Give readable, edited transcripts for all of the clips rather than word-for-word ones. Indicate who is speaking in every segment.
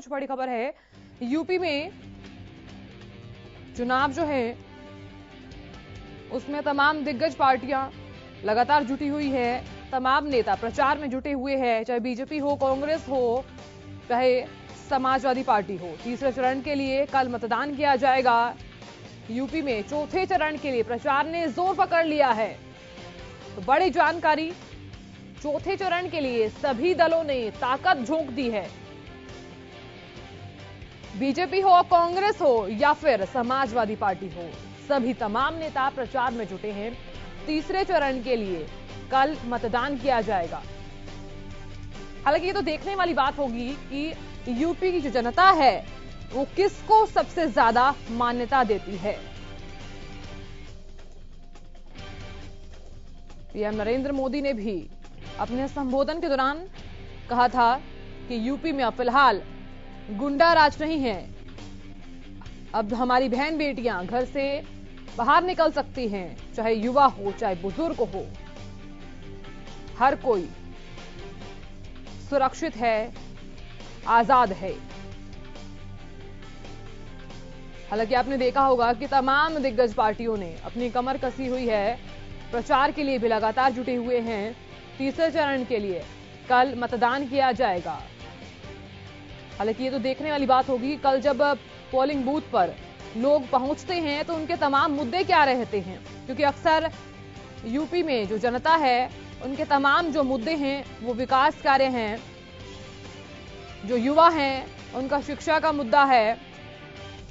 Speaker 1: कुछ बड़ी खबर है। यूपी में चुनाव जो है उसमें तमाम दिग्गज पार्टियां लगातार जुटी हुई है। तमाम नेता प्रचार में जुटे हुए हैं, चाहे बीजेपी हो, कांग्रेस हो, चाहे समाजवादी पार्टी हो। तीसरे चरण के लिए कल मतदान किया जाएगा। यूपी में चौथे चरण के लिए प्रचार ने जोर पकड़ लिया है। तो बड़ी जानकारी, चौथे चरण के लिए सभी दलों ने ताकत झोंक दी है। बीजेपी हो, कांग्रेस हो या फिर समाजवादी पार्टी हो, सभी तमाम नेता प्रचार में जुटे हैं। तीसरे चरण के लिए कल मतदान किया जाएगा। हालांकि ये तो देखने वाली बात होगी कि यूपी की जो जनता है वो किसको सबसे ज्यादा मान्यता देती है। पीएम नरेंद्र मोदी ने भी अपने संबोधन के दौरान कहा था कि यूपी में अब फिलहाल गुंडा राज नहीं है। अब हमारी बहन बेटियां घर से बाहर निकल सकती हैं, चाहे युवा हो चाहे बुजुर्ग हो, हर कोई सुरक्षित है, आजाद है। हालांकि आपने देखा होगा कि तमाम दिग्गज पार्टियों ने अपनी कमर कसी हुई है, प्रचार के लिए भी लगातार जुटे हुए हैं। तीसरे चरण के लिए कल मतदान किया जाएगा। हालांकि ये तो देखने वाली बात होगी कल जब पोलिंग बूथ पर लोग पहुंचते हैं तो उनके तमाम मुद्दे क्या रहते हैं, क्योंकि अक्सर यूपी में जो जनता है उनके तमाम जो मुद्दे हैं वो विकास कार्य हैं। जो युवा हैं उनका शिक्षा का मुद्दा है,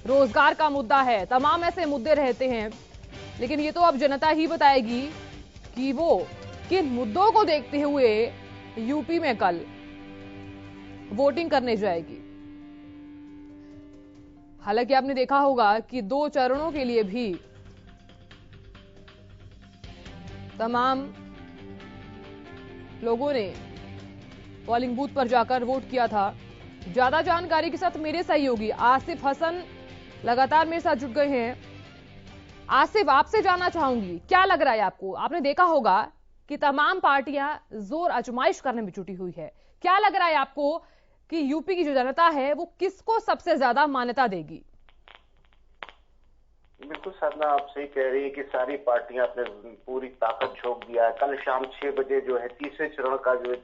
Speaker 1: रोजगार का मुद्दा है, तमाम ऐसे मुद्दे रहते हैं। लेकिन ये तो अब जनता ही बताएगी कि वो किन मुद्दों को देखते हुए यूपी में कल वोटिंग करने जाएगी। हालांकि आपने देखा होगा कि 2 चरणों के लिए भी तमाम लोगों ने पोलिंग बूथ पर जाकर वोट किया था। ज्यादा जानकारी के साथ मेरे सहयोगी आसिफ हसन लगातार मेरे साथ जुट गए हैं। आसिफ, आपसे जानना चाहूंगी, क्या लग रहा है आपको? आपने देखा होगा कि तमाम पार्टियां जोर आजमाइश करने में जुटी हुई है। क्या लग रहा है आपको कि यूपी की जो जनता है वो किसको सबसे ज्यादा मान्यता देगी?
Speaker 2: बिल्कुल साधना, आप सही कह रही है कि सारी पार्टियां अपने पूरी ताकत झोंक दिया है। कल शाम 6 बजे जो है तीसरे चरण का जो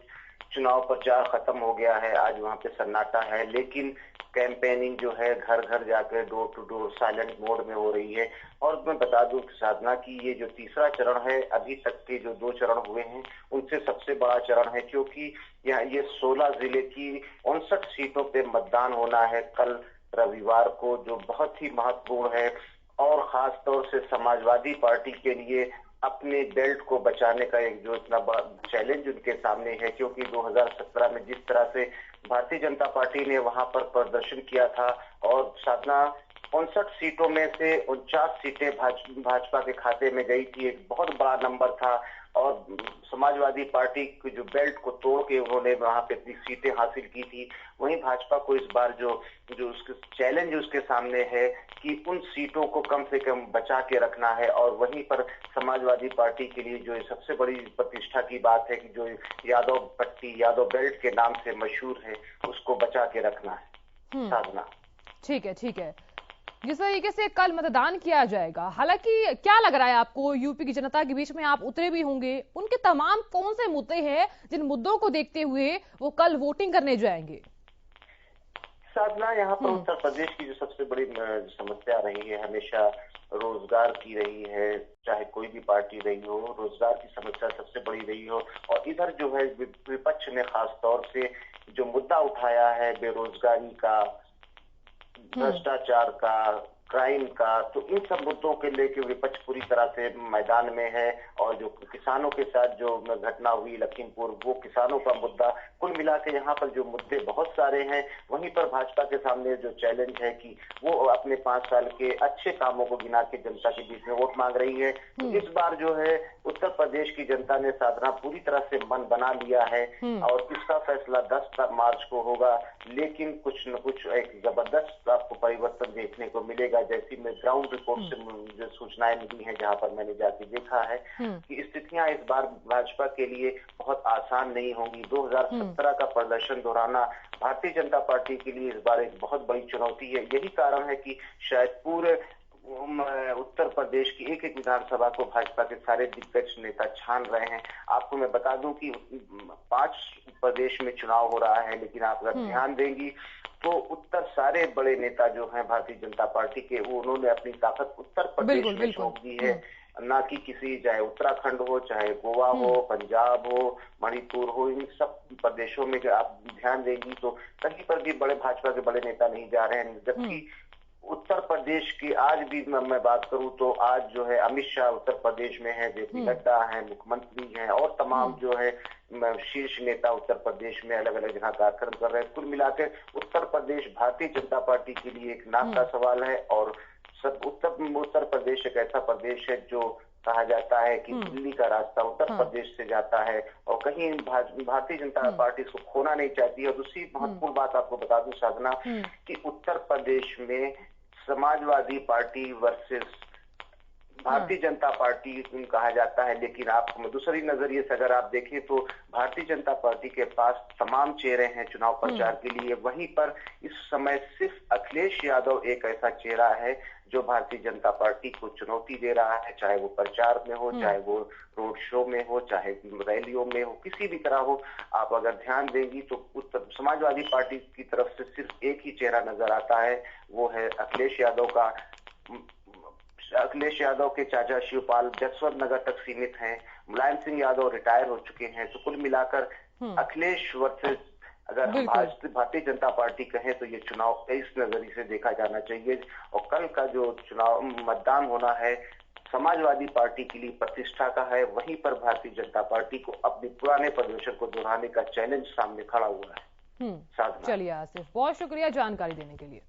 Speaker 2: चुनाव प्रचार खत्म हो गया है। आज वहां पे सन्नाटा है, लेकिन कैंपेनिंग जो है घर घर जाकर door to door silent mode में हो रही है। और मैं बता दूं साधना कि ये जो तीसरा चरण है, अभी तक के जो 2 चरण हुए हैं उनसे सबसे बड़ा चरण है, क्योंकि यहाँ ये 16 जिले की 59 सीटों पे मतदान होना है कल रविवार को, जो बहुत ही महत्वपूर्ण है। और खास तौर से समाजवादी पार्टी के लिए अपने बेल्ट को बचाने का एक जो इतना बड़ा चैलेंज उनके सामने है, क्योंकि 2017 में जिस तरह से भारतीय जनता पार्टी ने वहां पर प्रदर्शन किया था और साधना 59 सीटों में से 49 सीटें भाजपा के खाते में गई थी, एक बहुत बड़ा नंबर था। और समाजवादी पार्टी की जो बेल्ट को तोड़ के उन्होंने वहां पे इतनी सीटें हासिल की थी। वहीं भाजपा को इस बार जो उसके चैलेंज उसके सामने है कि उन सीटों को कम से कम बचा के रखना है। और वहीं पर समाजवादी पार्टी के लिए जो सबसे बड़ी प्रतिष्ठा की बात है कि जो यादव पट्टी, यादव बेल्ट के नाम से मशहूर है, उसको बचा के रखना है। साधना,
Speaker 1: ठीक है, ठीक है। जिस तरीके से कल मतदान किया जाएगा, हालांकि क्या लग रहा है आपको, यूपी की जनता के बीच में आप उतरे भी होंगे, उनके तमाम कौन से मुद्दे हैं जिन मुद्दों को देखते हुए वो कल वोटिंग करने जाएंगे?
Speaker 2: साधना, यहाँ पर उत्तर प्रदेश की जो सबसे बड़ी समस्या रही है हमेशा रोजगार की रही है। चाहे कोई भी पार्टी रही हो, रोजगार की समस्या सबसे बड़ी रही हो। और इधर जो है विपक्ष ने खास तौर से जो मुद्दा उठाया है बेरोजगारी का, भ्रष्टाचार का, क्राइम का, तो इन सब मुद्दों के लेके विपक्ष पूरी तरह से मैदान में है। और जो किसानों के साथ जो घटना हुई लखीमपुर, वो किसानों का मुद्दा, कुल मिला के यहाँ पर जो मुद्दे बहुत सारे हैं। वहीं पर भाजपा के सामने जो चैलेंज है कि वो अपने 5 साल के अच्छे कामों को गिना के जनता के बीच में वोट मांग रही है। तो इस बार जो है उत्तर प्रदेश की जनता ने साधना पूरी तरह से मन बना लिया है और इसका फैसला 10 मार्च को होगा। लेकिन कुछ न कुछ एक जबरदस्त आपको परिवर्तन देखने को मिलेगा रहेगा। जैसी मैं ग्राउंड रिपोर्ट से जो सूचनाएं मिली हैं, जहां पर मैंने जाके देखा है कि स्थितियां इस बार भाजपा के लिए बहुत आसान नहीं होंगी। 2017 का प्रदर्शन दोहराना भारतीय जनता पार्टी के लिए इस बार एक बहुत बड़ी चुनौती है। यही कारण है कि शायद पूरे उत्तर प्रदेश की एक एक विधानसभा को भाजपा के सारे दिग्गज नेता छान रहे हैं। आपको मैं बता दूं कि 5 प्रदेश में चुनाव हो रहा है, लेकिन आप अगर ध्यान देंगी तो उत्तर सारे बड़े नेता जो हैं भारतीय जनता पार्टी के, वो उन्होंने अपनी ताकत उत्तर प्रदेश में झोंक दी है, ना कि किसी, चाहे उत्तराखंड हो, चाहे गोवा हो, पंजाब हो, मणिपुर हो, इन सब प्रदेशों में आप ध्यान देंगी तो कहीं पर भी बड़े भाजपा के बड़े नेता नहीं जा रहे हैं। जबकि उत्तर प्रदेश की आज भी मैं बात करूं तो आज जो है अमित शाह उत्तर प्रदेश में है, जेपी नड्डा है, मुख्यमंत्री हैं, और तमाम जो है शीर्ष नेता उत्तर प्रदेश में अलग अलग जगह कार्यक्रम कर रहे हैं। कुल मिलाकर उत्तर प्रदेश भारतीय जनता पार्टी के लिए एक नाक का सवाल है। और सब उत्तर प्रदेश एक ऐसा प्रदेश है जो कहा जाता है कि दिल्ली का रास्ता उत्तर प्रदेश से जाता है, और कहीं भारतीय जनता पार्टी इसको खोना नहीं चाहती है। और दूसरी महत्वपूर्ण बात आपको बता दूं साधना, कि उत्तर प्रदेश में Samajwadi party versus Bharatiya Janata party कहा जाता है, लेकिन आप दूसरी नजरिए से अगर आप देखें तो भारतीय जनता पार्टी के पास तमाम चेहरे हैं चुनाव प्रचार के लिए। वहीं पर इस समय सिर्फ अखिलेश यादव एक ऐसा चेहरा है जो भारतीय जनता पार्टी को चुनौती दे रहा है, चाहे वो प्रचार में हो, चाहे वो रोड शो में हो, चाहे रैलियों में हो, किसी भी तरह हो। आप अगर ध्यान देंगी तो समाजवादी पार्टी की तरफ से सिर्फ एक ही चेहरा नजर आता है, वो है अखिलेश यादव का। अखिलेश यादव के चाचा शिवपाल जसवंत नगर तक सीमित हैं, मुलायम सिंह यादव रिटायर हो चुके हैं। तो कुल मिलाकर अखिलेश वर्सेस अगर हम भारतीय जनता पार्टी कहें तो ये चुनाव इस नजरिए से देखा जाना चाहिए। और कल का जो चुनाव मतदान होना है समाजवादी पार्टी के लिए प्रतिष्ठा का है, वहीं पर भारतीय जनता पार्टी को अपने पुराने प्रदर्शन को दोहराने का चैलेंज सामने खड़ा हुआ है।
Speaker 1: चलिए आसिफ, बहुत शुक्रिया जानकारी देने के लिए।